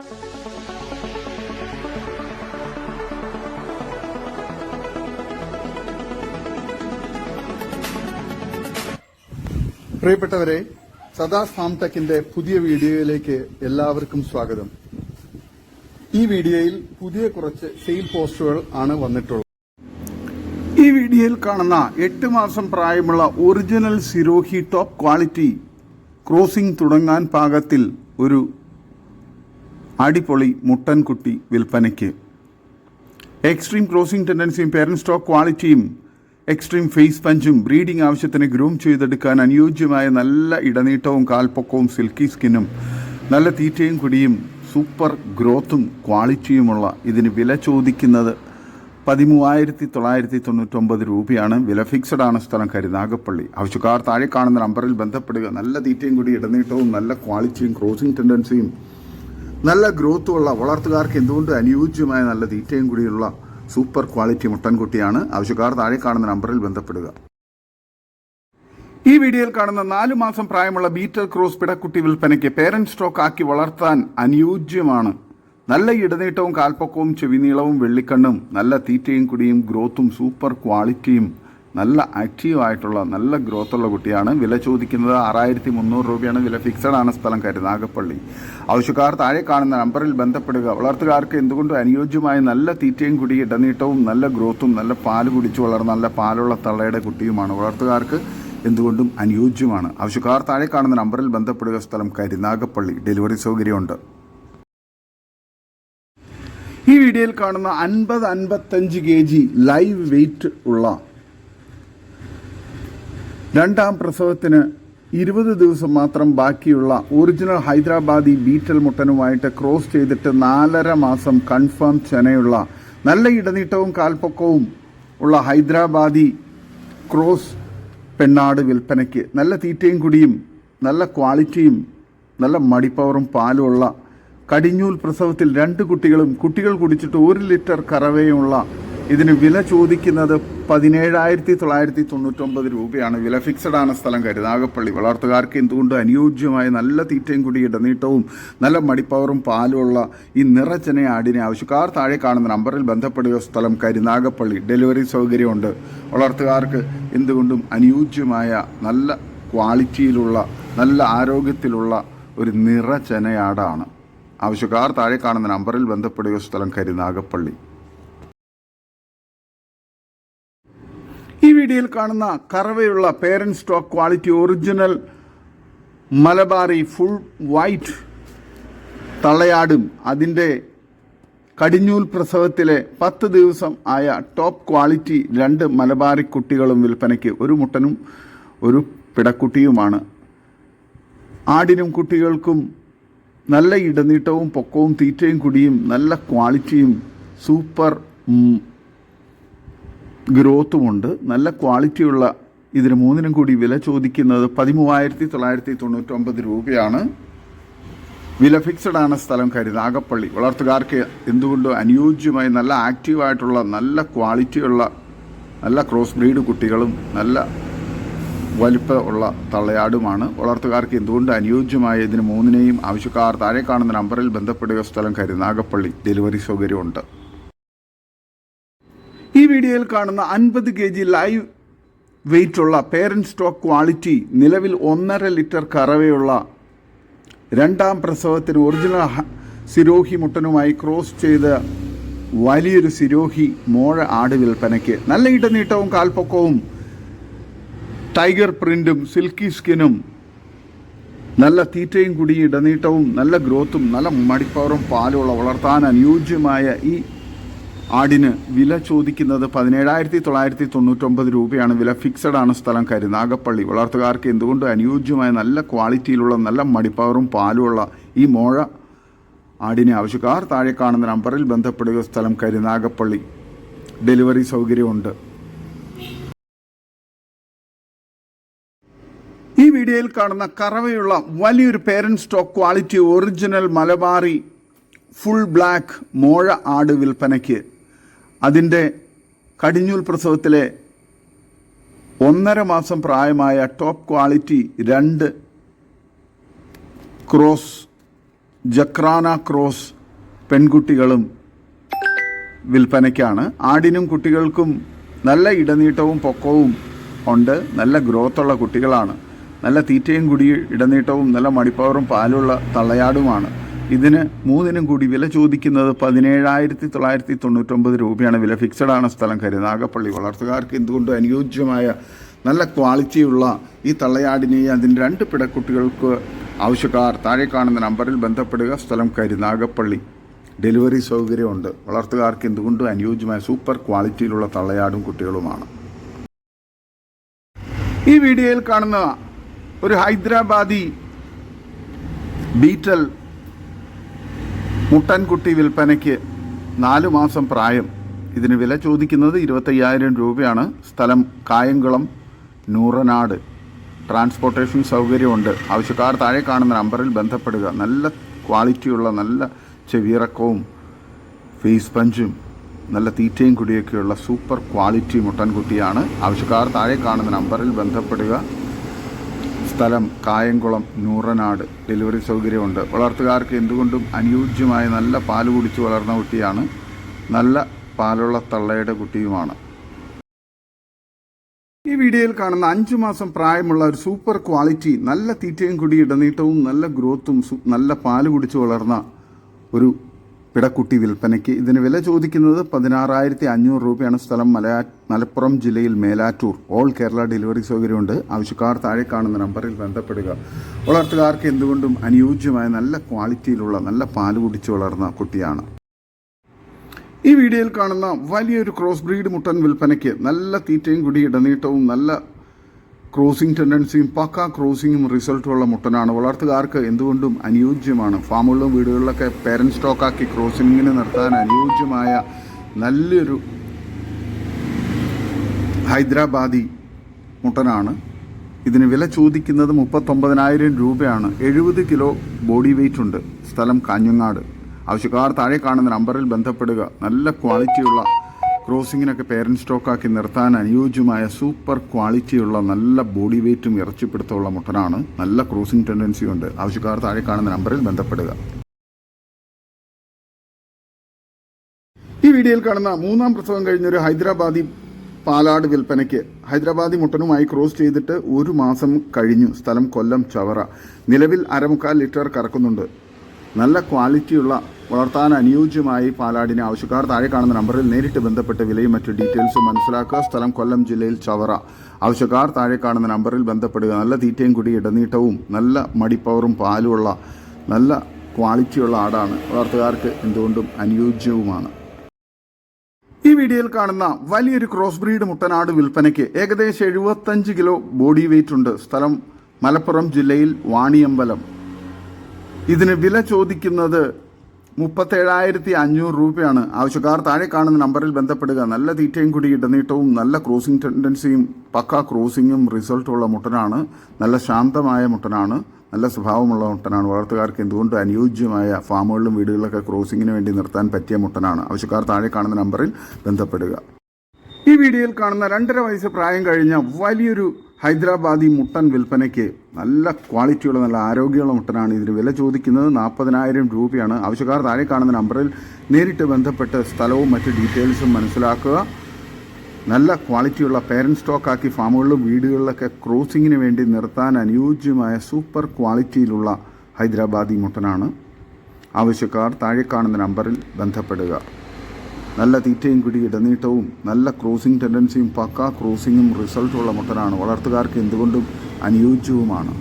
പ്രിയപ്പെട്ടവരെ, സദാസ് ഫാം ടെക്കിന്റെ പുതിയ വീഡിയോയിലേക്ക് എല്ലാവർക്കും സ്വാഗതം. ഈ വീഡിയോയിൽ പുതിയ കുറച്ച് സെയിൽ പോസ്റ്റുകൾ ആണ് വന്നിട്ടുള്ളത്. ഈ വീഡിയോയിൽ കാണുന്ന 8 മാസം പ്രായമുള്ള original Sirohi top quality crossing തുടങ്ങാൻ പാകത്തിൽ ഒരു അടിപൊളി മുട്ടൻകുട്ടി വിൽപ്പനയ്ക്ക്. എക്സ്ട്രീം ക്രോസിംഗ് ടെൻഡൻസിയും പേരന്റ് സ്റ്റോക്ക് ക്വാളിറ്റിയും എക്സ്ട്രീം ഫേസ് പഞ്ചും ബ്രീഡിംഗ് ആവശ്യത്തിന് ഗ്രൂം ചെയ്തെടുക്കാൻ അനുയോജ്യമായ നല്ല ഇടനീട്ടവും കാൽപ്പൊക്കവും സിൽക്കി സ്കിന്നും നല്ല തീറ്റയും കുടിയും സൂപ്പർ ഗ്രോത്തും ക്വാളിറ്റിയുമുള്ള ഇതിന് വില ചോദിക്കുന്നത് 13,999 രൂപയാണ്. വില ഫിക്സഡ് ആണ്. സ്ഥലം കരുനാഗപ്പള്ളി. ആവശ്യക്കാർ താഴെ കാണുന്ന നമ്പറിൽ ബന്ധപ്പെടുക. നല്ല തീറ്റയും കൂടി ഇടനീട്ടവും നല്ല ക്വാളിറ്റിയും ക്രോസിംഗ് ടെൻഡൻസിയും നല്ല ഗ്രോത്തുമുള്ള വളർത്തുകാർക്ക് എന്തുകൊണ്ട് അനുയോജ്യമായ നല്ല തീറ്റയും കൂടിയുള്ള സൂപ്പർ ക്വാളിറ്റി മുട്ടൻകുട്ടിയാണ്. ആവശ്യക്കാർ താഴെ കാണുന്ന നമ്പറിൽ ബന്ധപ്പെടുക. ഈ വീഡിയോയിൽ കാണുന്ന 4 മാസം പ്രായമുള്ള ബീറ്റൽ ക്രോസ് പിടക്കുട്ടി വിൽപ്പനയ്ക്ക്. പേരന്റ് സ്റ്റോക്ക് ആക്കി വളർത്താൻ അനുയോജ്യമാണ്. നല്ല ഇടനീട്ടവും കാൽപ്പൊക്കവും ചെവിനീളവും വെള്ളിക്കണ്ണും നല്ല തീറ്റയും കുടിയും ഗ്രോത്തും സൂപ്പർ ക്വാളിറ്റിയും നല്ല ആക്റ്റീവായിട്ടുള്ള നല്ല ഗ്രോത്തുള്ള കുട്ടിയാണ്. വില ചോദിക്കുന്നത് 6,300 രൂപയാണ്. വില ഫിക്സഡ് ആണ്. സ്ഥലം കരുനാഗപ്പള്ളി. ആവശ്യക്കാർ താഴെ കാണുന്ന നമ്പറിൽ ബന്ധപ്പെടുക. വളർത്തുകാർക്ക് എന്തുകൊണ്ട് അനുയോജ്യമായ നല്ല തീറ്റയും കുടി ഇടനീട്ടവും നല്ല ഗ്രോത്തും നല്ല പാല് കുടിച്ചു വളർന്ന നല്ല പാലുള്ള തള്ളയുടെ കുട്ടിയുമാണ്. വളർത്തുകാർക്ക് എന്തുകൊണ്ടും അനുയോജ്യമാണ്. ആവശ്യക്കാർ താഴെ കാണുന്ന നമ്പറിൽ ബന്ധപ്പെടുക. സ്ഥലം കരുനാഗപ്പള്ളി. ഡെലിവറി സൗകര്യമുണ്ട്. ഈ വീഡിയോയിൽ കാണുന്ന 50-55 kg ലൈവ് വെയിറ്റ് ഉള്ള രണ്ടാം പ്രസവത്തിന് 20 ദിവസം മാത്രം ബാക്കിയുള്ള ഒറിജിനൽ ഹൈദരാബാദി ബീറ്റൽ മുട്ടനുമായിട്ട് ക്രോസ് ചെയ്തിട്ട് 4.5 മാസം കൺഫേം ചെനയുള്ള നല്ല ഇടനീട്ടവും കാൽപ്പൊക്കവും ഉള്ള ഹൈദരാബാദി ക്രോസ് പെണ്ണാട് വിൽപ്പനയ്ക്ക്. നല്ല തീറ്റയും കുടിയും നല്ല ക്വാളിറ്റിയും നല്ല മടിപ്പവറും പാലുമുള്ള കടിഞ്ഞൂൽ പ്രസവത്തിൽ 2 കുട്ടികൾ കുടിച്ചിട്ട് 1 ലിറ്റർ കറവയുമുള്ള ഇതിന് വില ചോദിക്കുന്നത് 17,999 രൂപയാണ്. വില ഫിക്സഡ് ആണ്. സ്ഥലം കരുനാഗപ്പള്ളി. വളർത്തുകാർക്ക് എന്തുകൊണ്ട് അനുയോജ്യമായ നല്ല തീറ്റയും കുടി ഇടനീട്ടവും നല്ല മടിപ്പവറും പാലുമുള്ള ഈ നിറച്ചെന ആടിനെ ആവശ്യക്കാർ താഴെ കാണുന്ന നമ്പറിൽ ബന്ധപ്പെടുക. സ്ഥലം കരുനാഗപ്പള്ളി. ഡെലിവറി സൗകര്യമുണ്ട്. വളർത്തുകാർക്ക് എന്തുകൊണ്ടും അനുയോജ്യമായ നല്ല ക്വാളിറ്റിയിലുള്ള നല്ല ആരോഗ്യത്തിലുള്ള ഒരു നിറച്ചെനയാടാണ്. ആവശ്യക്കാർ താഴെ കാണുന്ന നമ്പറിൽ ബന്ധപ്പെടുക. സ്ഥലം കരുനാഗപ്പള്ളി. ഈ വീഡിയോയിൽ കാണുന്ന കറവയുള്ള parent stock quality original Malabari full white തള്ളയാടും അതിൻ്റെ കടിഞ്ഞൂൽ പ്രസവത്തിലെ 10 ദിവസം ആയ ടോപ്പ് ക്വാളിറ്റി 2 മലബാറി കുട്ടികളും വിൽപ്പനയ്ക്ക്. ഒരു മുട്ടനും ഒരു പിടക്കുട്ടിയുമാണ്. ആടിനും കുട്ടികൾക്കും നല്ല ഇടനീട്ടവും പൊക്കവും തീറ്റയും കുടിയും നല്ല ക്വാളിറ്റിയും സൂപ്പർ ഗ്രോത്തുമുണ്ട്. നല്ല ക്വാളിറ്റിയുള്ള ഇതിന് 3നും കൂടി വില ചോദിക്കുന്നത് 13,999 രൂപയാണ്. വില ഫിക്സഡ് ആണ്. സ്ഥലം കരുനാഗപ്പള്ളി. വളർത്തുകാർക്ക് എന്തുകൊണ്ടും അനുയോജ്യമായി നല്ല ആക്റ്റീവായിട്ടുള്ള നല്ല ക്വാളിറ്റിയുള്ള നല്ല ക്രോസ് ബ്രീഡ് കുട്ടികളും നല്ല വലിപ്പമുള്ള തള്ളയാടുമാണ്. വളർത്തുകാർക്ക് എന്തുകൊണ്ട് അനുയോജ്യമായ ഇതിന് 3നെയും ആവശ്യക്കാർ താഴെ കാണുന്ന നമ്പറിൽ ബന്ധപ്പെടുക. സ്ഥലം കരുനാഗപ്പള്ളി. ഡെലിവറി സൗകര്യമുണ്ട്. ഈ വീഡിയോയിൽ കാണുന്ന 50 kg ലൈവ് വെയിറ്റുള്ള പേരന്റ് സ്റ്റോക്ക് ക്വാളിറ്റി നിലവിൽ 1.5 ലിറ്റർ കറവയുള്ള രണ്ടാം പ്രസവത്തിന് ഒറിജിനൽ സിരോഹി മുട്ടനുമായി ക്രോസ് ചെയ്ത വലിയൊരു സിരോഹി മോഴ ആട് വിൽപ്പനയ്ക്ക്. നല്ല ഇടനീട്ടവും കാൽപ്പൊക്കവും ടൈഗർ പ്രിന്റും സിൽക്കി സ്കിനും നല്ല തീറ്റയും കുടി ഇടനീട്ടവും നല്ല ഗ്രോത്തും നല്ല മടിപ്പവറും പാലുള്ള വളർത്താൻ അനുയോജ്യമായ ഈ ആടിന് വില ചോദിക്കുന്നത് 17,999 രൂപയാണ്. വില ഫിക്സഡ് ആണ്. സ്ഥലം കരുനാഗപ്പള്ളി. വളർത്തുകാർക്ക് എന്തുകൊണ്ട് അനുയോജ്യമായ നല്ല ക്വാളിറ്റിയിലുള്ള നല്ല മടിപ്പവറും പാലുമുള്ള ഈ മോഴ ആടിനെ ആവശ്യക്കാർ താഴെ കാണുന്ന നമ്പറിൽ ബന്ധപ്പെടുക. സ്ഥലം കരുനാഗപ്പള്ളി. ഡെലിവറി സൗകര്യമുണ്ട്. ഈ വീഡിയോയിൽ കാണുന്ന കറവയുള്ള വലിയൊരു parent stock quality original Malabari full black മോഴ ആട് വിൽപ്പനയ്ക്ക്. അതിൻ്റെ കടിഞ്ഞൂൽ പ്രസവത്തിലെ 1.5 മാസം പ്രായമായ top quality 2 cross Jakhrana cross പെൺകുട്ടികളും വിൽപ്പനയ്ക്കാണ്. ആടിനും കുട്ടികൾക്കും നല്ല ഇടനീട്ടവും പൊക്കവും ഉണ്ട്. നല്ല ഗ്രോത്തുള്ള കുട്ടികളാണ്. നല്ല തീറ്റയും കൂടി ഇടനീട്ടവും നല്ല മടിപ്പവറും പാലുള്ള തള്ളയാടുമാണ്. ഇതിന് മൂന്നിനും കൂടി വില ചോദിക്കുന്നത് 17,999 രൂപയാണ്. വില ഫിക്സഡാണ്. സ്ഥലം കരുനാഗപ്പള്ളി. വളർത്തുകാർക്ക് എന്തുകൊണ്ടും അനുയോജ്യമായ നല്ല ക്വാളിറ്റിയുള്ള ഈ തള്ളയാടിനെയും അതിന് 2 പിടക്കുട്ടികൾക്ക് ആവശ്യക്കാർ താഴെ കാണുന്ന നമ്പറിൽ ബന്ധപ്പെടുക. സ്ഥലം കരുനാഗപ്പള്ളി. ഡെലിവറി സൗകര്യമുണ്ട്. വളർത്തുകാർക്ക് എന്തുകൊണ്ടും അനുയോജ്യമായ സൂപ്പർ ക്വാളിറ്റിയിലുള്ള തള്ളയാടും കുട്ടികളുമാണ്. ഈ വീഡിയോയിൽ കാണുന്ന ഒരു ഹൈദരാബാദി ബീറ്റൽ മുട്ടൻകുട്ടി വിൽപ്പനയ്ക്ക് 4 മാസം പ്രായം. ഇതിന് വില ചോദിക്കുന്നത് 25,000 രൂപയാണ്. സ്ഥലം കായംകുളം നൂറനാട്. ട്രാൻസ്പോർട്ടേഷൻ സൗകര്യമുണ്ട്. ആവശ്യക്കാർ താഴെ കാണുന്ന നമ്പറിൽ ബന്ധപ്പെടുക. നല്ല ക്വാളിറ്റിയുള്ള നല്ല ചെവിയിറക്കവും ഫേസ് പഞ്ചും നല്ല തീറ്റയും കുടിയൊക്കെയുള്ള സൂപ്പർ ക്വാളിറ്റി മുട്ടൻകുട്ടിയാണ്. ആവശ്യക്കാർ താഴെ കാണുന്ന നമ്പറിൽ ബന്ധപ്പെടുക. സ്ഥലം കായംകുളം നൂറനാട്. ഡെലിവറി സൗകര്യമുണ്ട്. വളർത്തുകാർക്ക് എന്തുകൊണ്ടും അനുയോജ്യമായ നല്ല പാല് കുടിച്ച് വളർന്ന കുട്ടിയാണ്. നല്ല പാലുള്ള തള്ളയുടെ കുട്ടിയുമാണ്. ഈ വീഡിയോയിൽ കാണുന്ന 5 മാസം പ്രായമുള്ള ഒരു സൂപ്പർ ക്വാളിറ്റി നല്ല തീറ്റയും കുടി ഇടനീട്ടവും നല്ല ഗ്രോത്തും നല്ല പാല് കുടിച്ച് വളർന്ന ഒരു പിടക്കുട്ടി വിൽപ്പനയ്ക്ക്. ഇതിന് വില ചോദിക്കുന്നത് 16,500 രൂപയാണ്. സ്ഥലം മലപ്പുറം ജില്ലയിൽ മേലാറ്റൂർ. ഓൾ കേരള ഡെലിവറി സൗകര്യമുണ്ട്. ആവശ്യക്കാർ താഴെ കാണുന്ന നമ്പറിൽ ബന്ധപ്പെടുക. വളർത്തുകാർക്ക് എന്തുകൊണ്ടും അനുയോജ്യമായ നല്ല ക്വാളിറ്റിയിലുള്ള നല്ല പാല് കുടിച്ച് വളർന്ന കുട്ടിയാണ്. ഈ വീഡിയോയിൽ കാണുന്ന വലിയൊരു ക്രോസ് ബ്രീഡ് മുട്ടൻ വിൽപ്പനയ്ക്ക്. നല്ല തീറ്റയും കുടി ഇടനീട്ടവും നല്ല ക്രോസിംഗ് ടെൻഡൻസിയും പക്ക ക്രോസിങ്ങും റിസൾട്ടുള്ള മുട്ടനാണ്. വളർത്തുകാർക്ക് എന്തുകൊണ്ടും അനുയോജ്യമാണ്. ഫാമുകളിലും വീടുകളിലൊക്കെ പേരൻറ് സ്റ്റോക്കാക്കി ക്രോസിങ്ങിന് നിർത്താൻ അനുയോജ്യമായ നല്ലൊരു ഹൈദരാബാദി മുട്ടനാണ്. ഇതിന് വില ചോദിക്കുന്നത് 39,000 രൂപയാണ്. 70 കിലോ ബോഡി വെയ്റ്റ് ഉണ്ട്. സ്ഥലം കാഞ്ഞങ്ങാട്. ആവശ്യക്കാർ താഴെ കാണുന്ന നമ്പറിൽ ബന്ധപ്പെടുക. നല്ല ക്വാളിറ്റിയുള്ള ക്രോസിങ്ങിനൊക്കെ പേരൻറ് സ്റ്റോക്കാക്കി നിർത്താൻ അനുയോജ്യമായ സൂപ്പർ ക്വാളിറ്റിയുള്ള നല്ല ബോഡി വെയ്റ്റും ഇറച്ചിപ്പിടുത്തമുള്ള മുട്ടനാണ്. നല്ല ക്രോസിംഗ് ടെൻഡൻസി ഉണ്ട്. ആവശ്യക്കാർ താഴെ കാണുന്ന നമ്പറിൽ ബന്ധപ്പെടുക. ഈ വീഡിയോയിൽ കാണുന്ന 3ാം പ്രസവം കഴിഞ്ഞൊരു ഹൈദരാബാദി പാലാട് വിൽപ്പനയ്ക്ക്. ഹൈദരാബാദി മുട്ടനുമായി ക്രോസ് ചെയ്തിട്ട് 1 മാസം കഴിഞ്ഞു. സ്ഥലം കൊല്ലം ചവറ. നിലവിൽ 1/4 ലിറ്റർ കറക്കുന്നുണ്ട്. നല്ല ക്വാളിറ്റിയുള്ള വളർത്താൻ അനുയോജ്യമായി പാലാടിനെ ആവശ്യക്കാർ താഴെ കാണുന്ന നമ്പറിൽ നേരിട്ട് ബന്ധപ്പെട്ട് വിലയും മറ്റു ഡീറ്റെയിൽസും മനസ്സിലാക്കുക. സ്ഥലം കൊല്ലം ജില്ലയിൽ ചവറ. ആവശ്യക്കാർ താഴെ കാണുന്ന നമ്പറിൽ ബന്ധപ്പെടുക. നല്ല തീറ്റയും കുടി ഇടനീട്ടവും നല്ല മടിപ്പവറും പാലുമുള്ള നല്ല ക്വാളിറ്റിയുള്ള ആടാണ്. വളർത്തുകാർക്ക് എന്തുകൊണ്ടും അനുയോജ്യവുമാണ്. ഈ വീഡിയോയിൽ കാണുന്ന വലിയൊരു ക്രോസ് ബ്രീഡ് മുട്ടനാട് വിൽപ്പനയ്ക്ക്. ഏകദേശം 75 കിലോ ബോഡി വെയ്റ്റ് ഉണ്ട്. സ്ഥലം മലപ്പുറം ജില്ലയിൽ വാണിയമ്പലം. ഇതിന് വില ചോദിക്കുന്നത് 37,500 രൂപയാണ്. ആവശ്യക്കാർ താഴെ കാണുന്ന നമ്പറിൽ ബന്ധപ്പെടുക. നല്ല തീറ്റയും കുടി ഇടനീട്ടവും നല്ല ക്രോസിംഗ് ടെൻഡൻസിയും പക്ക ക്രോസിങ്ങും റിസൾട്ടുള്ള മുട്ടനാണ്. നല്ല ശാന്തമായ മുട്ടനാണ്. നല്ല സ്വഭാവമുള്ള മുട്ടനാണ്. വളർത്തുകാർക്ക് എന്തുകൊണ്ട് അനുയോജ്യമായ ഫാമുകളിലും വീടുകളിലൊക്കെ ക്രോസിങ്ങിന് വേണ്ടി നിർത്താൻ പറ്റിയ മുട്ടനാണ്. ആവശ്യക്കാർ താഴെ കാണുന്ന നമ്പറിൽ ബന്ധപ്പെടുക. ഈ വീഡിയോയിൽ കാണുന്ന 2.5 വയസ്സ് പ്രായം കഴിഞ്ഞ വലിയൊരു ഹൈദരാബാദി മുട്ടൻ വിൽപ്പനയ്ക്ക്. നല്ല ക്വാളിറ്റിയുള്ള നല്ല ആരോഗ്യമുള്ള മുട്ടനാണ്. ഇതിന് വില ചോദിക്കുന്നത് 40,000 രൂപയാണ്. ആവശ്യക്കാർ താഴെ കാണുന്ന നമ്പറിൽ നേരിട്ട് ബന്ധപ്പെട്ട് സ്ഥലവും മറ്റ് ഡീറ്റെയിൽസും മനസ്സിലാക്കുക. നല്ല ക്വാളിറ്റിയുള്ള പേരൻറ് സ്റ്റോക്കാക്കി ഫാമുകളിലും വീടുകളിലൊക്കെ ക്രോസിങ്ങിന് വേണ്ടി നിർത്താൻ അനുയോജ്യമായ സൂപ്പർ ക്വാളിറ്റിയിലുള്ള ഹൈദരാബാദി മുട്ടനാണ്. ആവശ്യക്കാർ താഴെ കാണുന്ന നമ്പറിൽ ബന്ധപ്പെടുക. നല്ല തീറ്റയും കുടി ഇടനീട്ടവും നല്ല ക്രോസിംഗ് ടെൻഡൻസിയും പക്ക ക്രോസിങ്ങും റിസൾട്ടുള്ള മുട്ടനാണ്. വളർത്തുകാർക്ക് എന്തുകൊണ്ടും അനുയോജ്യവുമാണ്.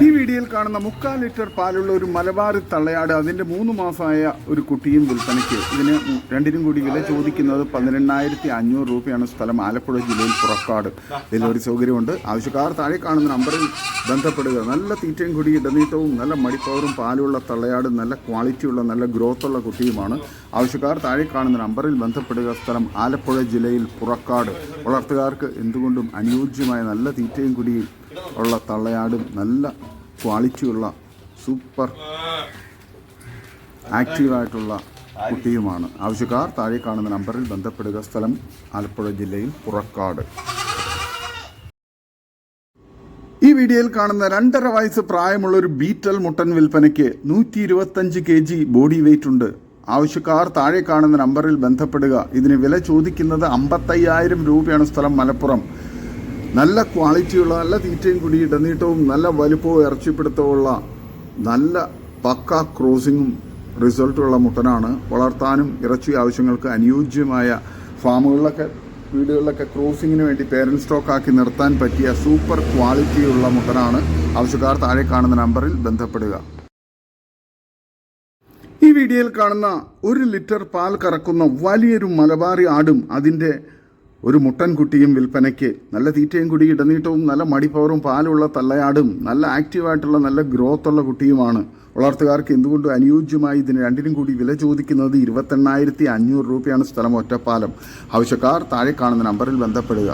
ഈ വീഡിയോയിൽ കാണുന്ന 3/4 ലിറ്റർ പാലുള്ള ഒരു മലബാർ തള്ളയാട് അതിൻ്റെ 3 മാസമായ ഒരു കുട്ടിയും വിൽപ്പനയ്ക്ക്. ഇതിന് രണ്ടിനും കൂടി വില ചോദിക്കുന്നത് 18,500 രൂപയാണ്. സ്ഥലം ആലപ്പുഴ ജില്ലയിൽ പുറക്കാട്. ഡെലിവറി സൗകര്യമുണ്ട്. ആവശ്യക്കാർ താഴെ കാണുന്ന നമ്പറിൽ ബന്ധപ്പെടുക. നല്ല തീറ്റയും കുടി ഇടനീട്ടവും നല്ല മടിപ്പവറും പാലുള്ള തള്ളയാട് നല്ല ക്വാളിറ്റിയുള്ള നല്ല ഗ്രോത്തുള്ള കുട്ടിയുമാണ്. ആവശ്യക്കാർ താഴെ കാണുന്ന നമ്പറിൽ ബന്ധപ്പെടുക. സ്ഥലം ആലപ്പുഴ ജില്ലയിൽ പുറക്കാട്. വളർത്തുകാർക്ക് എന്തുകൊണ്ടും അനുയോജ്യമായ നല്ല തീറ്റയും കുടിയും ഉള്ള തള്ളയാടും നല്ല ക്വാളിറ്റിയുള്ള സൂപ്പർ ആക്റ്റീവായിട്ടുള്ള കുട്ടിയുമാണ്. ആവശ്യക്കാർ താഴെ കാണുന്ന നമ്പറിൽ ബന്ധപ്പെടുക. സ്ഥലം ആലപ്പുഴ ജില്ലയിൽ പുറക്കാട്. ഈ വീഡിയോയിൽ കാണുന്ന 2.5 വയസ്സ് പ്രായമുള്ള ഒരു ബീറ്റൽ മുട്ടൻ വിൽപ്പനയ്ക്ക് 125 kg ബോഡി വെയിറ്റ് ഉണ്ട്. ആവശ്യക്കാർ താഴെ കാണുന്ന നമ്പറിൽ ബന്ധപ്പെടുക. ഇതിന് വില ചോദിക്കുന്നത് 55,000 രൂപയാണ്. സ്ഥലം മലപ്പുറം. നല്ല ക്വാളിറ്റിയുള്ള, നല്ല തീറ്റയും കുടി ഇടനീട്ടവും നല്ല വലുപ്പവും ഇറച്ചിപ്പിടുത്തവുമുള്ള നല്ല പക്ക ക്രോസിങ്ങും റിസൾട്ടുള്ള മുട്ടനാണ്. വളർത്താനും ഇറച്ചി ആവശ്യങ്ങൾക്ക് അനുയോജ്യമായ ഫാമുകളിലൊക്കെ വീടുകളിലൊക്കെ ക്രോസിങ്ങിന് വേണ്ടി പേരൻറ് സ്റ്റോക്ക് ആക്കി നിർത്താൻ പറ്റിയ സൂപ്പർ ക്വാളിറ്റിയുള്ള മുട്ടനാണ്. ആവശ്യക്കാർ താഴെ കാണുന്ന നമ്പറിൽ ബന്ധപ്പെടുക. ഈ വീഡിയോയിൽ കാണുന്ന 1 ലിറ്റർ പാൽ കറക്കുന്ന വലിയൊരു മലബാറി ആടും അതിൻ്റെ ഒരു മുട്ടൻകുട്ടിയും വിൽപ്പനയ്ക്ക്. നല്ല തീറ്റയും കുടി ഇടനീട്ടവും നല്ല മടിപ്പവറും പാലുള്ള തള്ളയാടും നല്ല ആക്റ്റീവായിട്ടുള്ള നല്ല ഗ്രോത്തുള്ള കുട്ടിയുമാണ്. വളർത്തുകാർക്ക് എന്തുകൊണ്ട് അനുയോജ്യമായി ഇതിന് രണ്ടിനും കൂടി വില ചോദിക്കുന്നത് 28,500 രൂപയാണ്. സ്ഥലം ഒറ്റപ്പാലം. ആവശ്യക്കാർ താഴെ കാണുന്ന നമ്പറിൽ ബന്ധപ്പെടുക.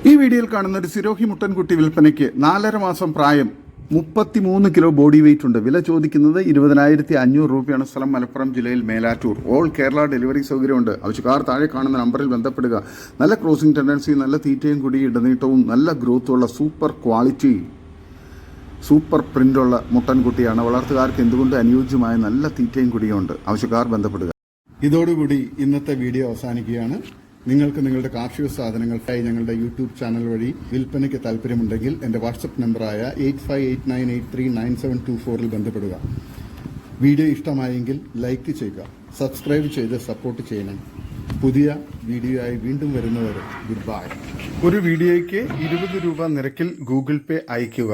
ഈ വീഡിയോയിൽ കാണുന്ന ഒരു സിരോഹി മുട്ടൻകുട്ടി വിൽപ്പനയ്ക്ക് 4.5 മാസം പ്രായം, 33 കിലോ ബോഡി വെയിറ്റ് ഉണ്ട്. വില ചോദിക്കുന്നത് 20,500 രൂപയാണ്. സ്ഥലം മലപ്പുറം ജില്ലയിൽ മേലാറ്റൂർ. ഓൾ കേരള ഡെലിവറി സൗകര്യമുണ്ട്. ആവശ്യക്കാർ താഴെ കാണുന്ന നമ്പറിൽ ബന്ധപ്പെടുക. നല്ല ക്രോസിംഗ് ടെൻഡൻസി, നല്ല തീറ്റയും കുടി ഇടനീട്ടവും നല്ല ഗ്രോത്തുള്ള സൂപ്പർ ക്വാളിറ്റി സൂപ്പർ പ്രിൻ്റുള്ള മുട്ടൻകുട്ടിയാണ്. വളർത്തുകാർക്ക് എന്തുകൊണ്ട് അനുയോജ്യമായ നല്ല തീറ്റയും കുടിയുണ്ട്. ആവശ്യക്കാർ ബന്ധപ്പെടുക. ഇതോടുകൂടി ഇന്നത്തെ വീഡിയോ അവസാനിക്കുകയാണ്. നിങ്ങൾക്ക് നിങ്ങളുടെ കാർഷിക സാധനങ്ങൾക്കായി ഞങ്ങളുടെ യൂട്യൂബ് ചാനൽ വഴി വിൽപ്പനയ്ക്ക് താല്പര്യമുണ്ടെങ്കിൽ എൻ്റെ വാട്സപ്പ് നമ്പറായ 8589839724 ബന്ധപ്പെടുക. വീഡിയോ ഇഷ്ടമായെങ്കിൽ ലൈക്ക് ചെയ്യുക, സബ്സ്ക്രൈബ് ചെയ്ത് സപ്പോർട്ട് ചെയ്യണം. പുതിയ വീഡിയോ ആയി വീണ്ടും വരുന്നവരെ ഗുഡ് ബൈ. ഒരു വീഡിയോയ്ക്ക് 20 രൂപ നിരക്കിൽ ഗൂഗിൾ പേ അയയ്ക്കുക.